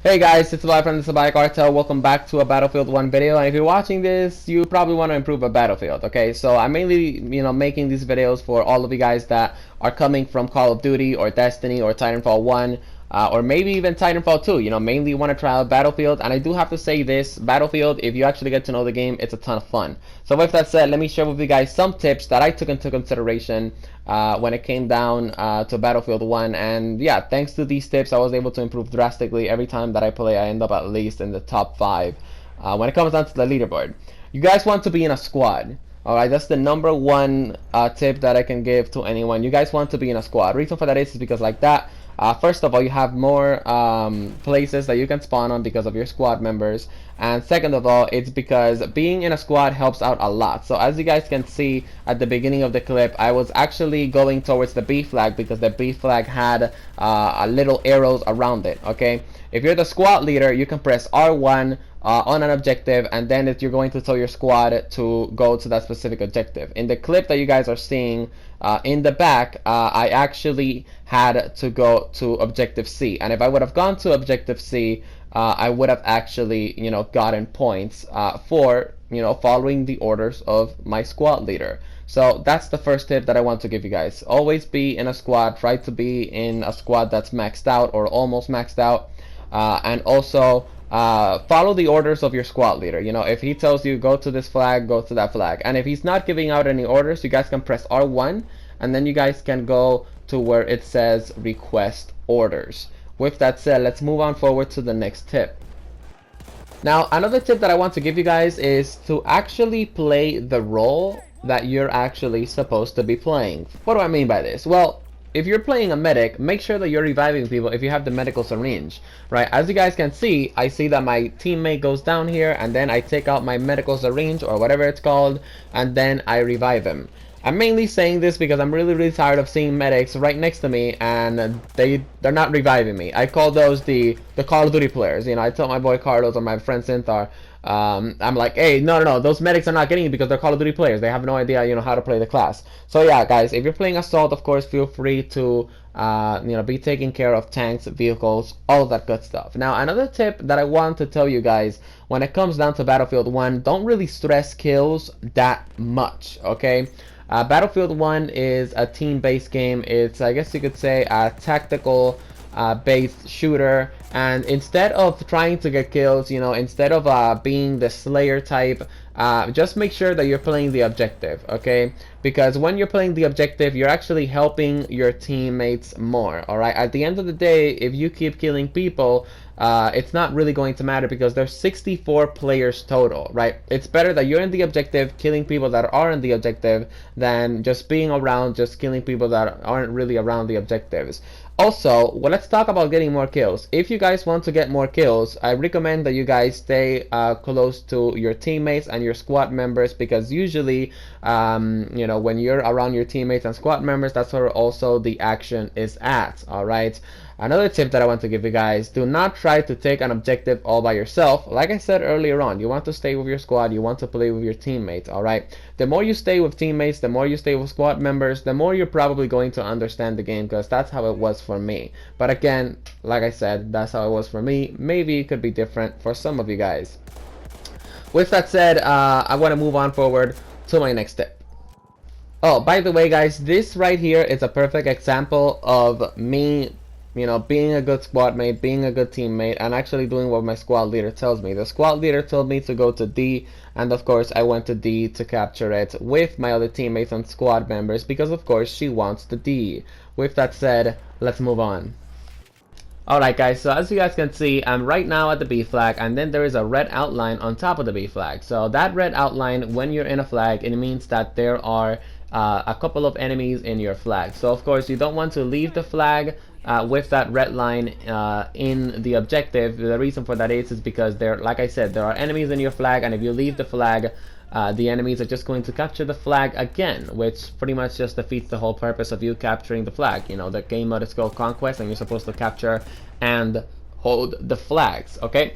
Hey guys, it's Salvajee from the Salvajee Cartel. Welcome back to a Battlefield 1 video. And if you're watching this, you probably want to improve a Battlefield, okay? So I'm mainly, making these videos for all of you guys that are coming from Call of Duty or Destiny or Titanfall 1, or maybe even Titanfall 2. Mainly want to try out Battlefield. And I do have to say this, Battlefield, if you actually get to know the game, it's a ton of fun. So with that said, let me share with you guys some tips that I took into consideration when it came down to Battlefield 1. And yeah, thanks to these tips, I was able to improve drastically. Every time that I play, I end up at least in the top 5 when it comes down to the leaderboard. You guys want to be in a squad. Alright, that's the number one tip that I can give to anyone. You guys want to be in a squad. Reason for that is because like that, first of all, you have more places that you can spawn on because of your squad members. And second of all, it's because being in a squad helps out a lot. So as you guys can see at the beginning of the clip, I was actually going towards the B flag because the B flag had little arrows around it, okay? If you're the squad leader, you can press R1 on an objective, and then you're going to tell your squad to go to that specific objective. In the clip that you guys are seeing in the back, I actually had to go to objective C, and if I would have gone to objective C, I would have actually, gotten points for, following the orders of my squad leader. So that's the first tip that I want to give you guys. Always be in a squad. Try to be in a squad that's maxed out or almost maxed out. And also follow the orders of your squad leader. If he tells you go to this flag, go to that flag. And if he's not giving out any orders, you guys can press R1, and then you guys can go to where it says request orders. With that said, let's move on forward to the next tip. Now, another tip that I want to give you guys is to actually play the role that you're actually supposed to be playing. What do I mean by this? Well, if you're playing a medic, make sure that you're reviving people if you have the medical syringe, right? As you guys can see, I see that my teammate goes down here, and then I take out my medical syringe or whatever it's called, and then I revive him. I'm mainly saying this because I'm really tired of seeing medics right next to me and they're not reviving me. I call those the Call of Duty players. I tell my boy Carlos or my friend Synthar, I'm like, hey, no, those medics are not getting you because they're Call of Duty players. They have no idea, how to play the class. So yeah, guys, if you're playing Assault, of course, feel free to, be taking care of tanks, vehicles, all of that good stuff. Now, another tip that I want to tell you guys when it comes down to Battlefield 1, don't really stress kills that much, okay? Battlefield 1 is a team-based game. It's, I guess you could say, a tactical based shooter, and instead of trying to get kills, instead of being the slayer type, just make sure that you're playing the objective, okay? Because when you're playing the objective, you're actually helping your teammates more, alright? At the end of the day, if you keep killing people, it's not really going to matter because there's 64 players total, right? It's better that you're in the objective, killing people that are in the objective, than just being around, just killing people that aren't really around the objectives. Also, well, let's talk about getting more kills. If you guys want to get more kills, I recommend that you guys stay close to your teammates and your squad members, because usually, when you're around your teammates and squad members, that's where also the action is at, alright? Another tip that I want to give you guys, do not try to take an objective all by yourself. Like I said earlier on, you want to stay with your squad, you want to play with your teammates, alright? The more you stay with teammates, the more you stay with squad members, the more you're probably going to understand the game, because that's how it was for me. But again, like I said, that's how it was for me. Maybe it could be different for some of you guys. With that said, I want to move on forward to my next tip. Oh, by the way, guys, this right here is a perfect example of me being a good squad mate, being a good teammate, and actually doing what my squad leader tells me. The squad leader told me to go to D, and of course I went to D to capture it with my other teammates and squad members, because of course she wants the D. With that said, let's move on. Alright guys, so as you guys can see, I'm right now at the B flag, and then there is a red outline on top of the B flag. So that red outline, when you're in a flag, it means that there are a couple of enemies in your flag. So of course you don't want to leave the flag with that red line in the objective. The reason for that is because like I said, there are enemies in your flag, and if you leave the flag, the enemies are just going to capture the flag again, which pretty much just defeats the whole purpose of you capturing the flag. The game mode is called Conquest, and you're supposed to capture and hold the flags, okay?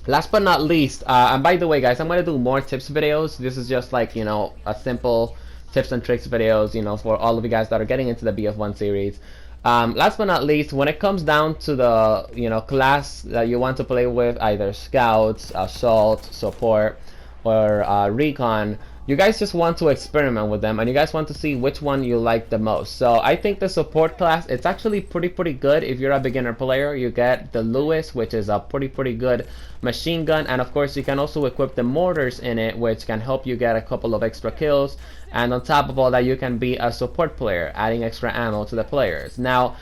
Last but not least, and by the way guys, I'm going to do more tips videos. This is just like, a simple tips and tricks videos, for all of you guys that are getting into the BF1 series. Last but not least, when it comes down to the class that you want to play with, either scouts, assault, support, or recon, you guys just want to experiment with them, and you guys want to see which one you like the most. So I think the support class, it's actually pretty good. If you're a beginner player, you get the Lewis, which is a pretty good machine gun, and of course you can also equip the mortars in it, which can help you get a couple of extra kills. And on top of all that, you can be a support player, adding extra ammo to the players. Now,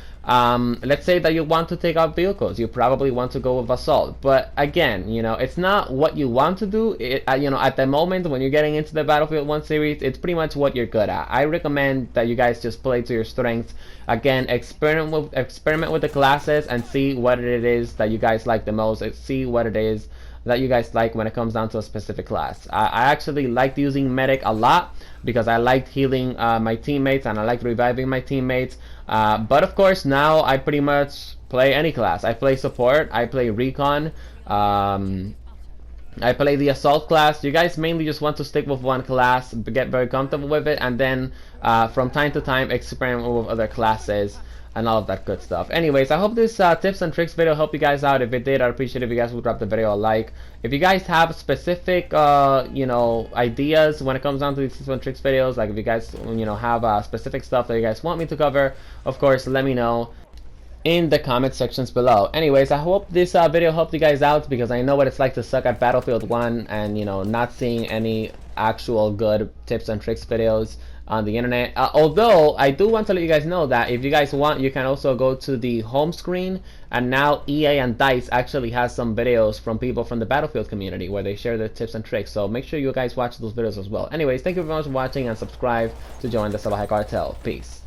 let's say that you want to take out vehicles. You probably want to go with assault. But again, it's not what you want to do. At the moment when you're getting into the Battlefield 1 series, it's pretty much what you're good at. I recommend that you guys just play to your strengths. Again, experiment with the classes and see what it is that you guys like the most. See what it is that you guys like when it comes down to a specific class. I actually liked using medic a lot because I liked healing my teammates and I liked reviving my teammates. But of course now I pretty much play any class. I play support, I play recon, I play the assault class. You guys mainly just want to stick with one class, get very comfortable with it, and then from time to time experiment with other classes and all of that good stuff. Anyways, I hope this tips and tricks video helped you guys out. If it did, I'd appreciate if you guys would drop the video a like. If you guys have specific ideas when it comes down to these tips and tricks videos, like if you guys have specific stuff that you guys want me to cover, of course let me know in the comment sections below. Anyways, I hope this video helped you guys out, because I know what it's like to suck at Battlefield 1 and not seeing any actual good tips and tricks videos on the internet. Although I do want to let you guys know that if you guys want, you can also go to the home screen, and now EA and DICE actually has some videos from people from the Battlefield community where they share their tips and tricks, so make sure you guys watch those videos as well. Anyways, thank you very much for watching, and subscribe to join the Salvajee cartel. Peace.